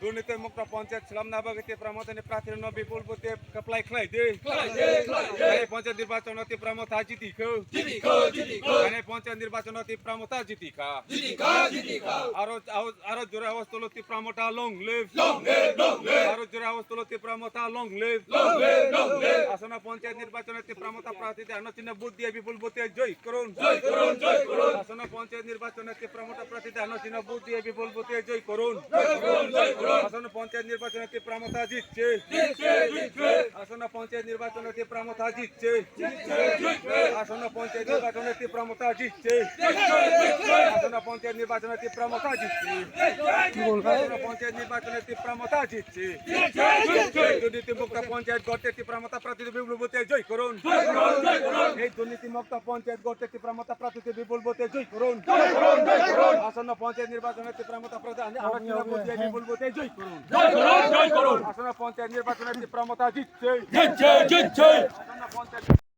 দুর্নীতি মুক্ত পঞ্চায়েত ছিলাম না বাগিতে প্রমোদনে প্রার্থীর নবী বলবতে কাপলাই খলাই দে পঞ্চায়েত নির্বাচন অতি প্রমোতা জিতি খো পঞ্চায়েত নির্বাচন অতি প্রমোতা জিতি খা আরো জোরে আওয়াজ তোলতি প্রমোটা লং লিভ আরো জোরে আওয়াজ তোলতি প্রমোতা লং লিভ আসন্ন পঞ্চায়েত নির্বাচনে প্রমোতা প্রার্থীদের আনুচিহ্ন বুথ দিয়ে বিপুল ভোটে জয় করুন আসন্ন পঞ্চায়েত নির্বাচনে প্রমোতা প্রার্থীদের আনুচিহ্ন বুথ দিয়ে বিপুল ভোটে জয় করুন আসন্ন পঞ্চায়েত নির্বাচনে প্রমোতা জিতছে আসন্ন পঞ্চায়েত নির্বাচনে প্রমোতা জিতছে আসন্ন পঞ্চায়েত নির্বাচনে প্রমোতা জিতছে আসন্ন পঞ্চায়েত নির্বাচনে প্রমোতা জিতছে আসন্ন পঞ্চায়েত নির্বাচনে প্রমোতা জিতছে দুর্নীতিমুক্ত পঞ্চায়েত গড়তে প্রমোতা প্রার্থীদের বিপুল ভোটে জয় করুন এই দুর্নীতিমুক্ত পঞ্চায়েত গড়তে প্রমোতা প্রার্থীদের বিপুল ভোটে জয় করুন আসন্ন পঞ্চায়েত নির্বাচনে প্রমোতা প্রার্থী বিপুল ভোটে জয় করুন আসন্ন পঞ্চায়েত নির্বাচনে প্রমোতা জিতছে আসন্ন পঞ্চায়েত